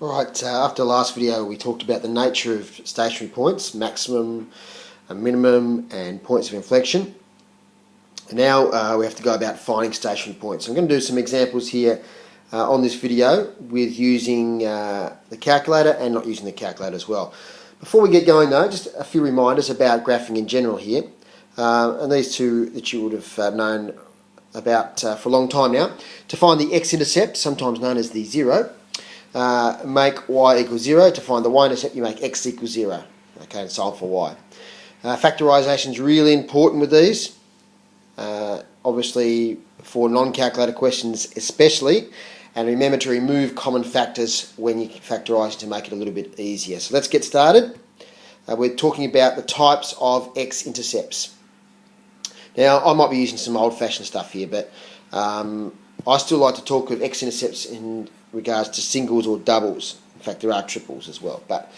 Alright, after the last video we talked about the nature of stationary points, maximum, minimum and points of inflection. And now we have to go about finding stationary points. I'm going to do some examples here on this video with using the calculator and not using the calculator as well. Before we get going though, just a few reminders about graphing in general here. And these two that you would have known about for a long time now. To find the x-intercept, sometimes known as the zero, make y equals 0. To find the y-intercept, you make x equals 0. Okay, and solve for y. Factorisation is really important with these. Obviously, for non-calculator questions especially. And remember to remove common factors when you factorise to make it a little bit easier. So let's get started. We're talking about the types of x-intercepts. Now, I might be using some old-fashioned stuff here, but I still like to talk of x-intercepts in regards to singles or doubles. In fact, there are triples as well. But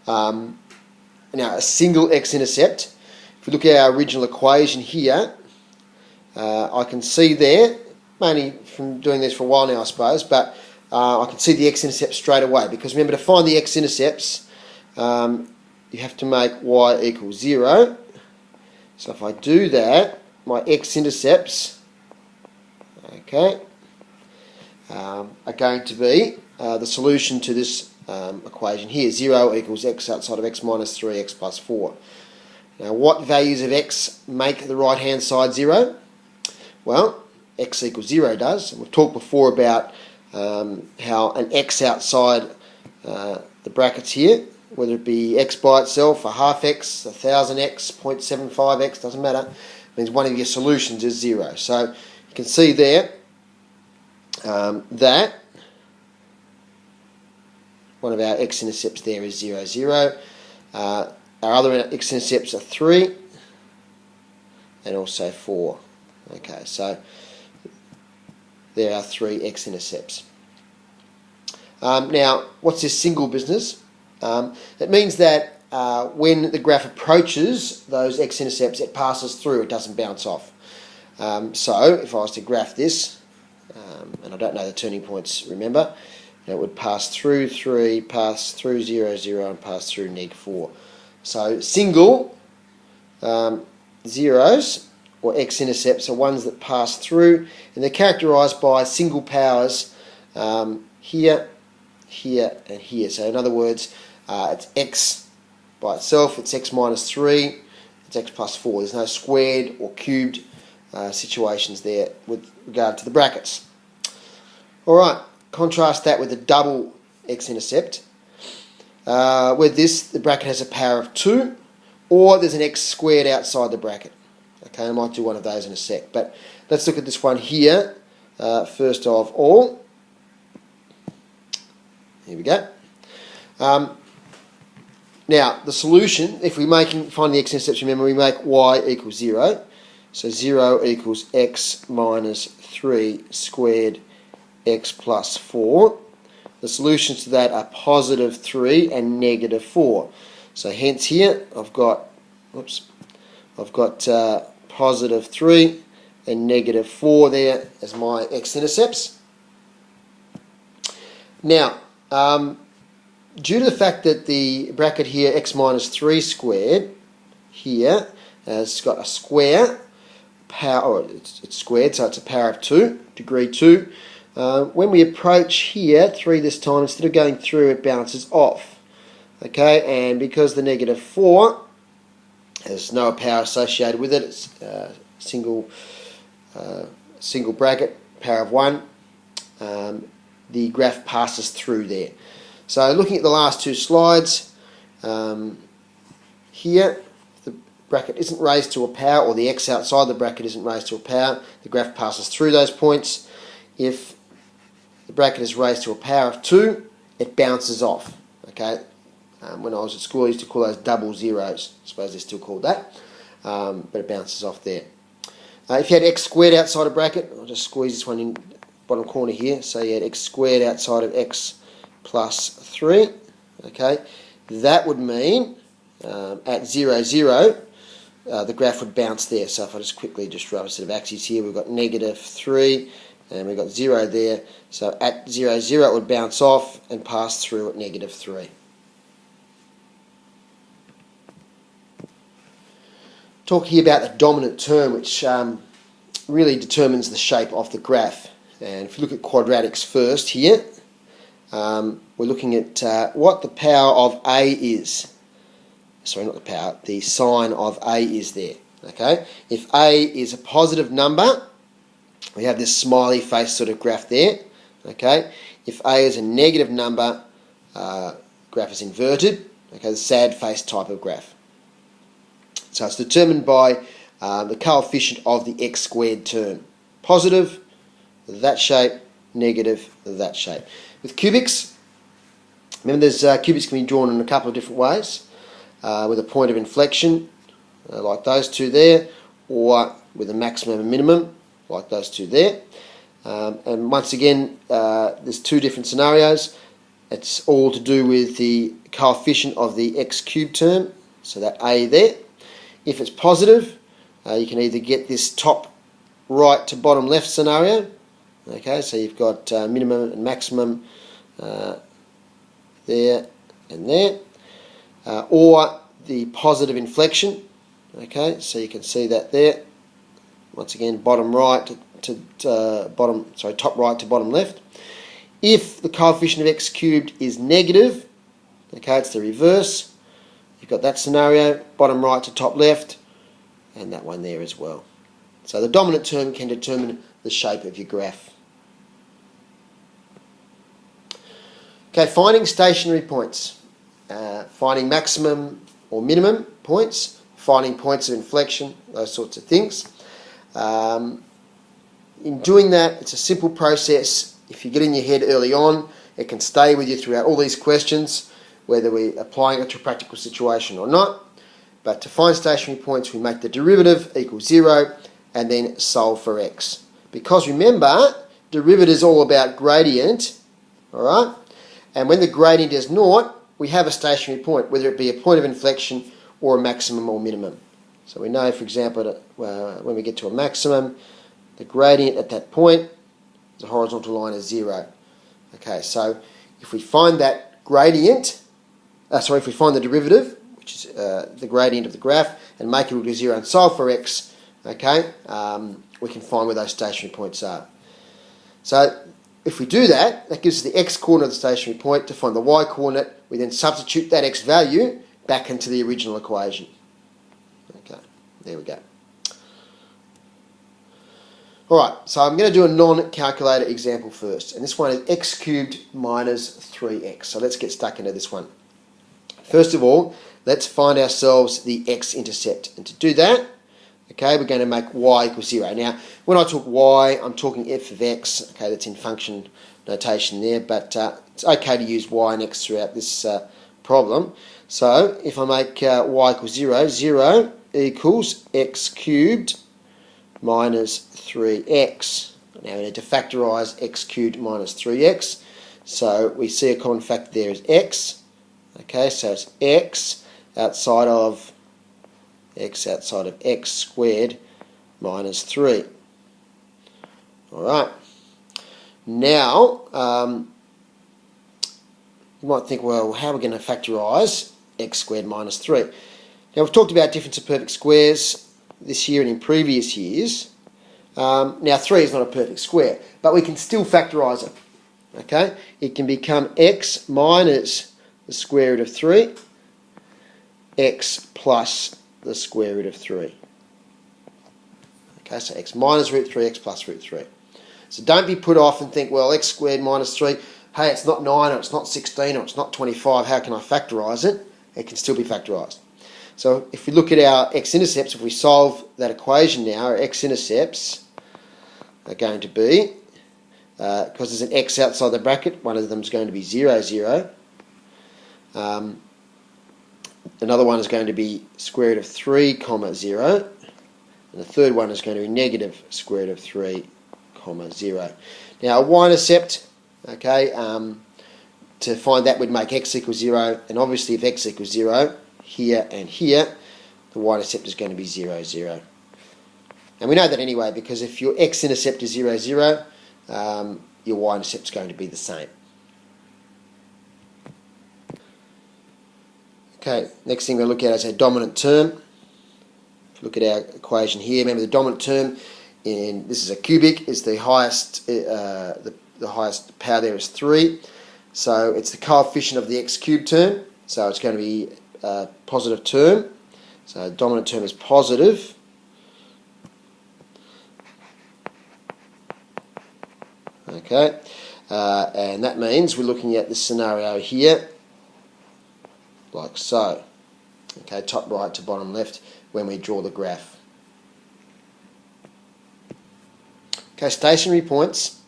now, a single x-intercept, if we look at our original equation here, I can see there, mainly from doing this for a while now I suppose, but I can see the x-intercept straight away, because remember, to find the x-intercepts you have to make y equals 0. So if I do that, my x-intercepts, okay, are going to be the solution to this equation here. 0 equals x outside of x minus 3, x plus 4. Now, what values of x make the right hand side 0? Well, x equals 0 does. And we've talked before about how an x outside the brackets here, whether it be x by itself, a half x, 1000x, 0.75x, doesn't matter, means one of your solutions is 0. So you can see there that one of our x-intercepts there is 0, 0. Our other x-intercepts are 3 and also 4. Okay, so there are 3 x-intercepts. Now, what's this single business? It means that when the graph approaches those x-intercepts, it passes through, it doesn't bounce off. So if I was to graph this, and I don't know the turning points, remember, it would pass through 3, pass through 0, 0, and pass through -4. So single zeros or x-intercepts are ones that pass through, and they're characterised by single powers here, here, and here. So in other words, it's x by itself, it's x minus 3, it's x plus 4. There's no squared or cubed situations there with regard to the brackets. Alright, contrast that with a double x-intercept. With this, the bracket has a power of 2, or there's an x squared outside the bracket. Okay, I might do one of those in a sec, but let's look at this one here first of all. Here we go. Now, the solution, if we find the x-intercepts, remember we make y equals 0. So 0 equals x minus 3 squared x plus 4. The solutions to that are positive 3 and negative 4. So hence here I've got positive 3 and negative 4 there as my x-intercepts. Now, due to the fact that the bracket here, x minus 3 squared, here has got a square power, or it's squared, so it's a power of 2, degree 2. When we approach here, 3 this time, instead of going through, it bounces off. Okay, and because the negative 4 has no power associated with it, it's single bracket, power of 1, the graph passes through there. So looking at the last two slides, here, if the bracket isn't raised to a power, or the x outside the bracket isn't raised to a power, the graph passes through those points. If the bracket is raised to a power of 2, it bounces off. Okay, when I was at school I used to call those double zeros. I suppose they're still called that, but it bounces off there. If you had x squared outside a bracket, I'll just squeeze this one in the bottom corner here, so you had x squared outside of x plus 3, okay, that would mean at 0, 0 the graph would bounce there. So if I just quickly just rub a set of axes here, we've got negative 3 and we've got 0 there. So at 0, 0 it would bounce off and pass through at negative 3. Talk here about the dominant term, which really determines the shape of the graph. And if you look at quadratics first here, we're looking at what the power of A is. Sorry, not the power, the sign of A is there. Okay, if A is a positive number, we have this smiley face sort of graph there. Okay, if A is a negative number, graph is inverted. Okay, the sad face type of graph. So it's determined by the coefficient of the x squared term. Positive, that shape; negative, that shape. With cubics, remember cubics can be drawn in a couple of different ways. With a point of inflection, like those two there, or with a maximum and minimum, like those two there. And once again, there's two different scenarios. It's all to do with the coefficient of the x cubed term, so that A there. If it's positive, you can either get this top right to bottom left scenario. Okay, so you've got minimum and maximum there and there. Or the positive inflection. Okay, so you can see that there. Once again, bottom right to bottom, sorry, top right to bottom left. If the coefficient of x cubed is negative, okay, it's the reverse. You've got that scenario, bottom right to top left, and that one there as well. So the dominant term can determine the shape of your graph. Okay, finding stationary points. Finding maximum or minimum points, finding points of inflection, those sorts of things. In doing that, it's a simple process. If you get in your head early on, it can stay with you throughout all these questions, whether we're applying it to a practical situation or not. But to find stationary points, we make the derivative equal 0 and then solve for x. Because remember, derivative is all about gradient, all right? And when the gradient is 0, we have a stationary point, whether it be a point of inflection or a maximum or minimum. So we know, for example, that when we get to a maximum, the gradient at that point, the horizontal line is 0. Okay, so if we find that gradient, if we find the derivative, which is the gradient of the graph, and make it equal to 0 and solve for x, okay, we can find where those stationary points are. So if we do that, that gives us the x coordinate of the stationary point. To find the y coordinate, we then substitute that x value back into the original equation. Okay, there we go. Alright, so I'm going to do a non-calculator example first. And this one is x cubed minus 3x. So let's get stuck into this one. First of all, let's find ourselves the x-intercept. And to do that, okay, we're going to make y equals 0. Now, when I talk y, I'm talking f of x. Okay, that's in function notation there. But it's okay to use y and x throughout this problem. So if I make y equals 0, 0 equals x cubed minus 3x. Now we need to factorise x cubed minus 3x. So we see a common factor there is x. Okay, so it's x outside of x squared minus 3. Alright. Now, you might think, well, how are we going to factorise x squared minus 3? Now, we've talked about difference of perfect squares this year and in previous years. Now 3 is not a perfect square, but we can still factorise it. Okay, it can become x minus the square root of 3, x plus the square root of 3. Okay, so x minus root 3, x plus root 3. So don't be put off and think, well, x squared minus 3, hey, it's not 9 or it's not 16 or it's not 25, how can I factorise it? It can still be factorised. So if we look at our x-intercepts, if we solve that equation now, our x-intercepts are going to be, because there's an x outside the bracket, one of them is going to be 0, 0. Another one is going to be square root of 3, comma 0. And the third one is going to be negative square root of 3, comma 0. Now a y-intercept, okay, to find that we'd make x equals 0, and obviously if x equals 0, here and here, the y-intercept is going to be 0, 0. And we know that anyway, because if your x-intercept is 0, 0, your y-intercept is going to be the same. Okay, next thing we're going to look at is our dominant term. If you look at our equation here, remember the dominant term, in this is a cubic, is the highest, the highest power there is 3. So it's the coefficient of the x cubed term, so it's going to be a positive term. So dominant term is positive. Okay, and that means we're looking at this scenario here, like so. Okay, top right to bottom left when we draw the graph. Okay, stationary points.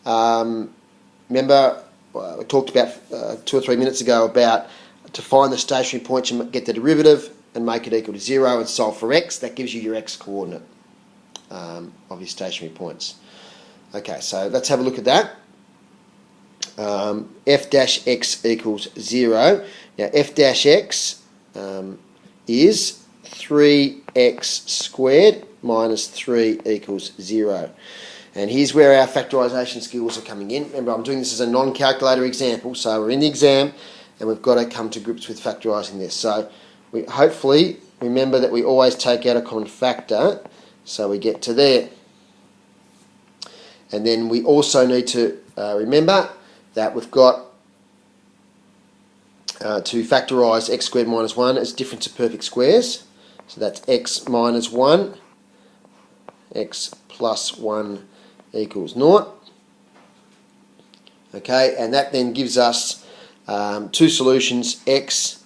Remember, we talked about 2 or 3 minutes ago about to find the stationary point, you get the derivative and make it equal to 0 and solve for x. That gives you your x coordinate of your stationary points. Okay, so let's have a look at that. F dash x equals 0. Now f dash x is 3x squared minus 3 equals 0. And here's where our factorisation skills are coming in. Remember, I'm doing this as a non-calculator example, so we're in the exam and we've got to come to grips with factorising this. So we hopefully remember that we always take out a common factor, so we get to there. And then we also need to remember that we've got to factorise x squared minus 1 as difference of perfect squares. So that's x minus 1, x plus 1 equals 0. Okay, and that then gives us two solutions, x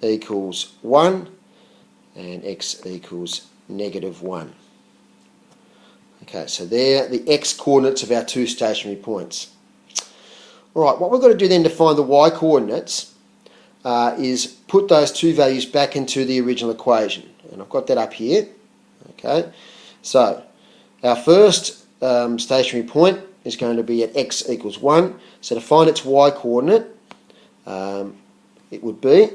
equals 1 and x equals negative 1. Okay, so they're the x coordinates of our two stationary points. Alright, what we've got to do then to find the y coordinates is put those two values back into the original equation. And I've got that up here. Okay, so our first stationary point is going to be at x equals 1. So to find its y coordinate, it would be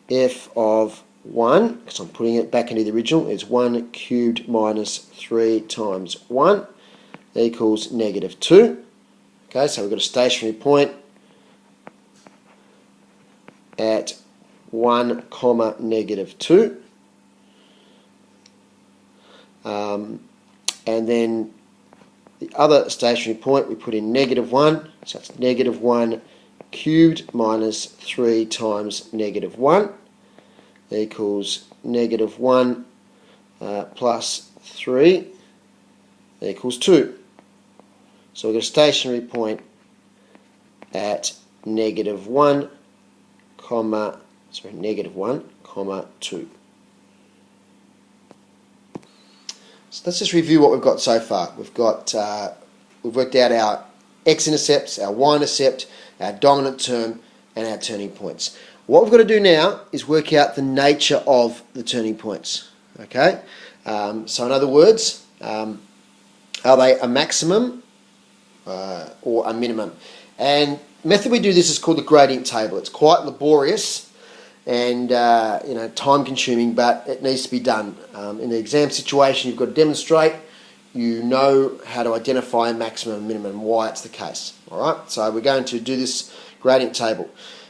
f of 1, because I'm putting it back into the original, is 1 cubed minus 3 times 1 equals negative 2. Okay, so we've got a stationary point at 1 comma negative 2. And then the other stationary point we put in negative 1, so it's negative 1 cubed minus 3 times negative 1 equals negative 1 plus 3 equals 2. So we've got a stationary point at negative 1 comma, negative 1 comma 2. So let's just review what we've got so far. We've got we've worked out our x-intercepts, our y-intercept, our dominant term, and our turning points. What we've got to do now is work out the nature of the turning points. Okay, so in other words, are they a maximum or a minimum? And the method we do this is called the gradient table. It's quite laborious and time-consuming, but it needs to be done. In the exam situation, you've got to demonstrate you know how to identify a maximum and minimum and why it's the case. All right, so we're going to do this gradient table.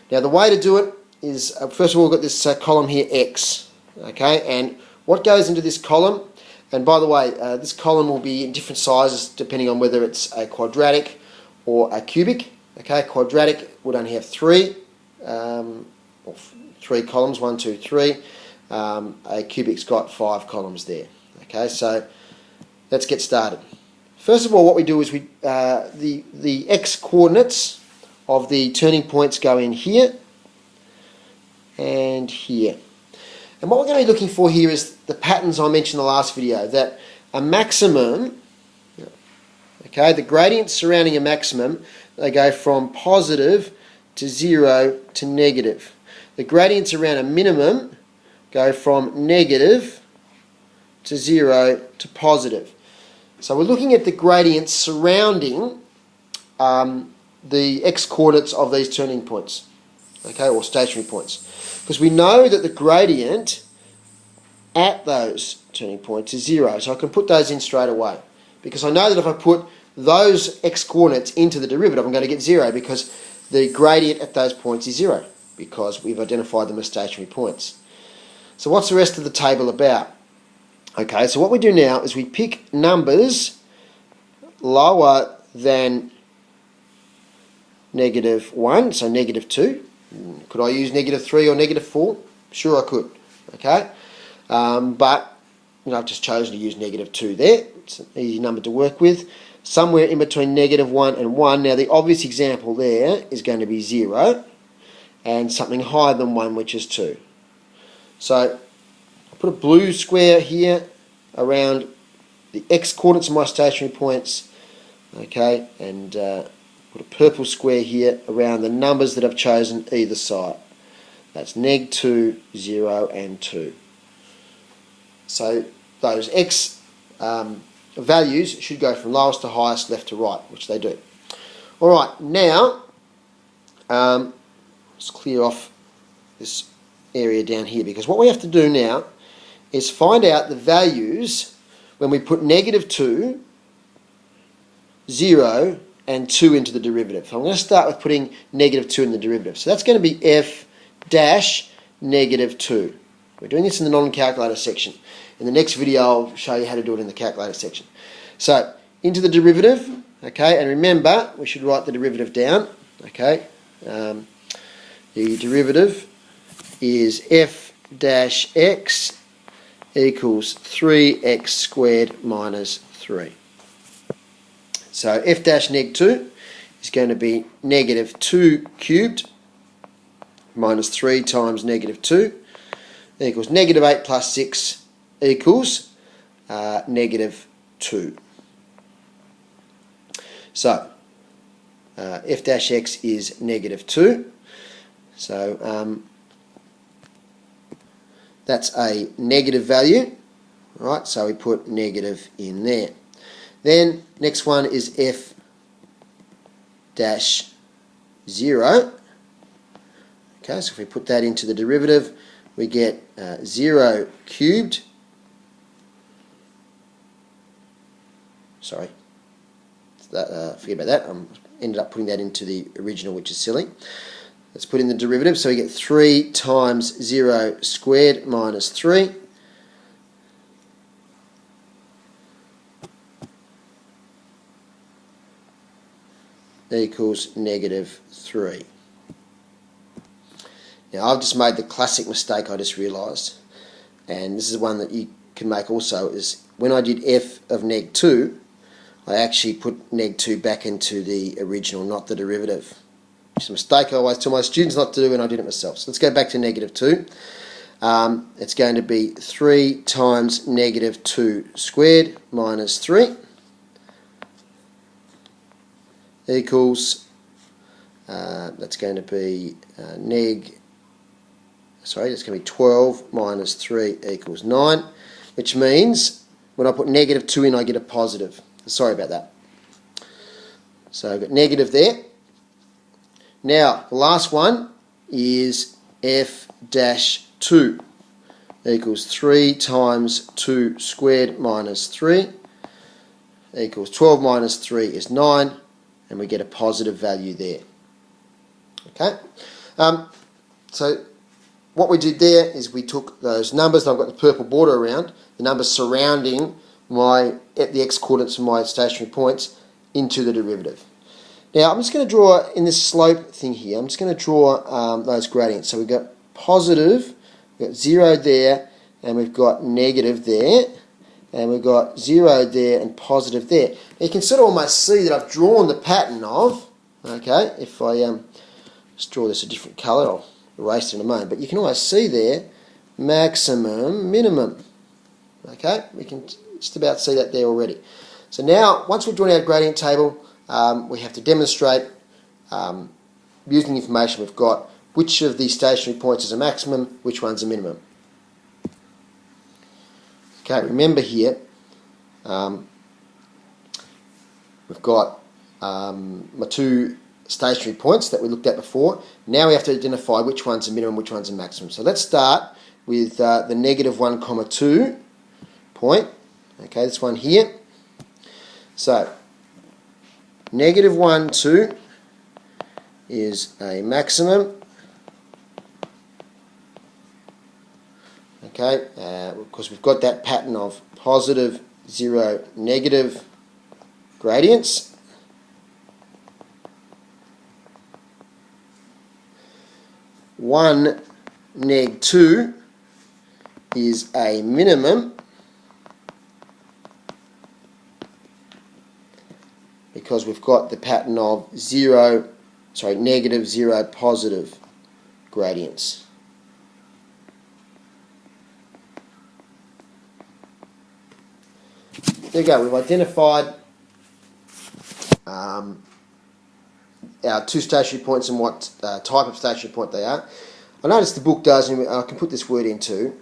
Now, the way to do it is, first of all, we've got this column here, x. Okay, and what goes into this column, and by the way, this column will be in different sizes depending on whether it's a quadratic or a cubic. Okay, quadratic would only have 3 columns, 1, 2, 3. A cubic's got 5 columns there. Okay, so let's get started. First of all, what we do is the x coordinates of the turning points go in here and here. And what we're going to be looking for here is the patterns I mentioned in the last video, that a maximum, okay, the gradients surrounding a maximum, they go from positive to 0 to negative. The gradients around a minimum go from negative to 0 to positive. So we're looking at the gradients surrounding the x-coordinates of these turning points, okay, or stationary points. Because we know that the gradient at those turning points is 0, so I can put those in straight away. because I know that if I put those x coordinates into the derivative, I'm going to get 0 because the gradient at those points is 0 because we've identified them as stationary points. So what's the rest of the table about? Okay, so what we do now is we pick numbers lower than -1, so -2. Could I use -3 or -4? Sure I could. Okay, but I've just chosen to use -2 there. It's an easy number to work with. Somewhere in between -1 and 1. Now the obvious example there is going to be 0 and something higher than 1, which is 2. So I'll put a blue square here around the x coordinates of my stationary points, okay, and put a purple square here around the numbers that I've chosen either side. That's -2, 0 and 2. So those x values should go from lowest to highest, left to right, which they do. Alright, now let's clear off this area down here, because what we have to do now is find out the values when we put -2, 0 and 2 into the derivative. So I'm going to start with putting -2 in the derivative. So that's going to be f dash -2. We're doing this in the non-calculator section. In the next video I'll show you how to do it in the calculator section. So into the derivative, okay, and remember we should write the derivative down, okay. The derivative is f dash x equals 3x squared minus 3. So f dash -2 is going to be -2 cubed minus 3 times -2 equals -8 plus 6 equals -2. So f dash x is -2. So that's a negative value, right? So we put negative in there. Then next one is f dash 0. Okay, so if we put that into the derivative, we get 0 cubed. Sorry, forget about that. I ended up putting that into the original, which is silly. Let's put in the derivative, so we get 3 times 0 squared minus 3 equals -3. Now I've just made the classic mistake I just realised, and this is one that you can make also, is when I did f of -2, I actually put -2 back into the original, not the derivative. It's a mistake I always tell my students not to do, and I did it myself. So let's go back to -2. It's going to be 3 times -2 squared minus 3 equals, that's going to be that's going to be 12 minus 3 equals 9, which means when I put -2 in, I get a positive. Sorry about that. So I've got negative there. Now, the last one is f dash 2 equals 3 times 2 squared minus 3 equals 12 minus 3 is 9, and we get a positive value there. Okay, so what we did there is we took those numbers that I've got the purple border around, the numbers surrounding the x coordinates of my stationary points, into the derivative. Now I'm just going to draw in this slope thing here, I'm just going to draw those gradients. So we've got positive, we've got 0 there, and we've got negative there, and we've got 0 there and positive there. Now you can sort of almost see that I've drawn the pattern of, okay, if I just draw this a different colour, I'll erase it in a moment, but you can almost see there maximum, minimum. Okay, we can just about see that there already. So now, once we've drawn our gradient table, we have to demonstrate, using the information we've got, which of these stationary points is a maximum, which one's a minimum. Okay, remember here, we've got my two stationary points that we looked at before. Now we have to identify which one's a minimum, which one's a maximum. So let's start with the -1, 2 point. Okay, this one here. So, -1, 2 is a maximum. Okay, because we've got that pattern of positive, 0, negative gradients. One -2 is a minimum, because we've got the pattern of negative, 0, positive gradients. There we go, we've identified our two stationary points and what type of stationary point they are. I noticed the book does, and I can put this word into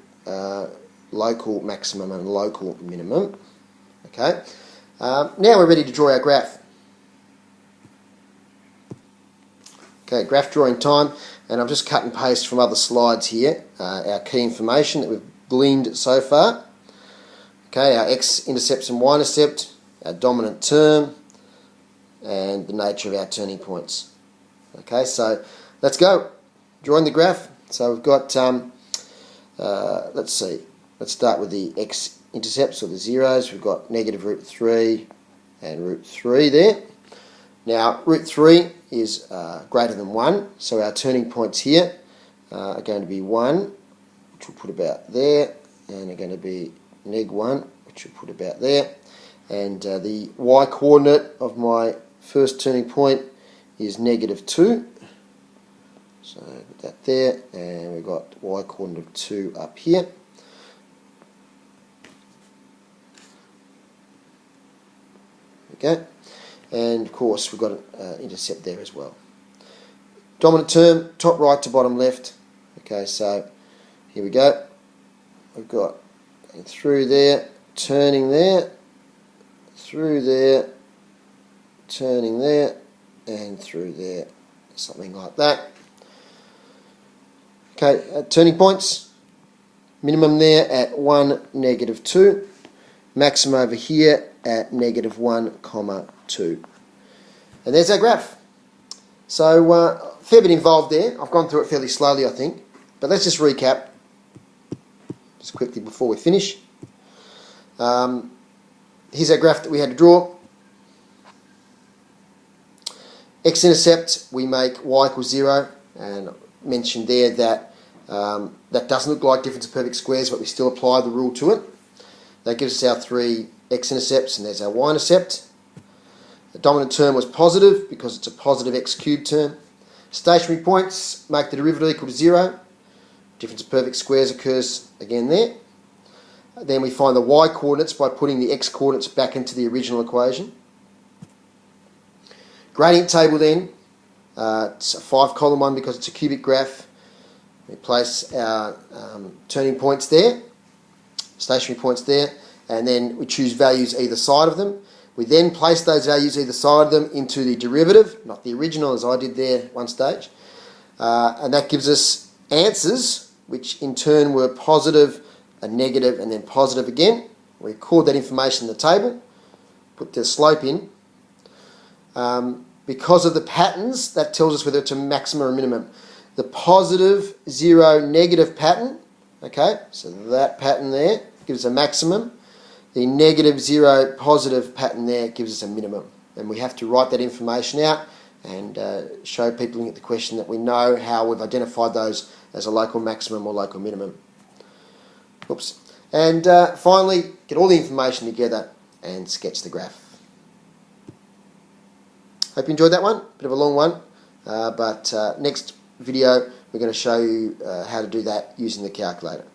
local maximum and local minimum. Okay, now we're ready to draw our graph. Okay, graph drawing time, and I've just cut and pasted from other slides here our key information that we've gleaned so far. Okay, our x-intercepts and y-intercept, our dominant term, and the nature of our turning points. Okay, so let's go. Drawing the graph. So we've got, let's see, let's start with the x-intercepts, or the zeros. We've got -√3 and √3 there. Now, √3 is greater than 1, so our turning points here are going to be 1, which we'll put about there, and are going to be -1, which we'll put about there. And the y-coordinate of my first turning point is -2. So put that there, and we've got y-coordinate of 2 up here. Okay, and of course we've got an intercept there as well. Dominant term, top right to bottom left. Okay, so here we go. We've got going through there, turning there, through there, turning there, and through there, something like that. Okay, turning points, minimum there at 1, -2, maximum over here at -1, 2. And there's our graph. So, fair bit involved there. I've gone through it fairly slowly, I think. But let's just recap, just quickly before we finish. Here's our graph that we had to draw. X-intercept, we make y equals 0, and mentioned there that that doesn't look like difference of perfect squares, but we still apply the rule to it. That gives us our 3 x-intercepts, and there's our y-intercept. The dominant term was positive because it's a positive x-cubed term. Stationary points make the derivative equal to 0. Difference of perfect squares occurs again there. Then we find the y-coordinates by putting the x-coordinates back into the original equation. Gradient table then, it's a 5-column one because it's a cubic graph. We place our turning points there, stationary points there, and then we choose values either side of them. We then place those values either side of them into the derivative, not the original as I did there at one stage, and that gives us answers which in turn were positive, a negative, and then positive again. We record that information in the table, put the slope in. Because of the patterns, that tells us whether it's a maximum or a minimum. The positive, 0, negative pattern, okay, so that pattern there gives us a maximum. The negative, 0, positive pattern there gives us a minimum. And we have to write that information out and show people looking at the question that we know how we've identified those as a local maximum or local minimum. Oops. And finally, get all the information together and sketch the graph. Hope you enjoyed that one. Bit of a long one, but next video we're going to show you how to do that using the calculator.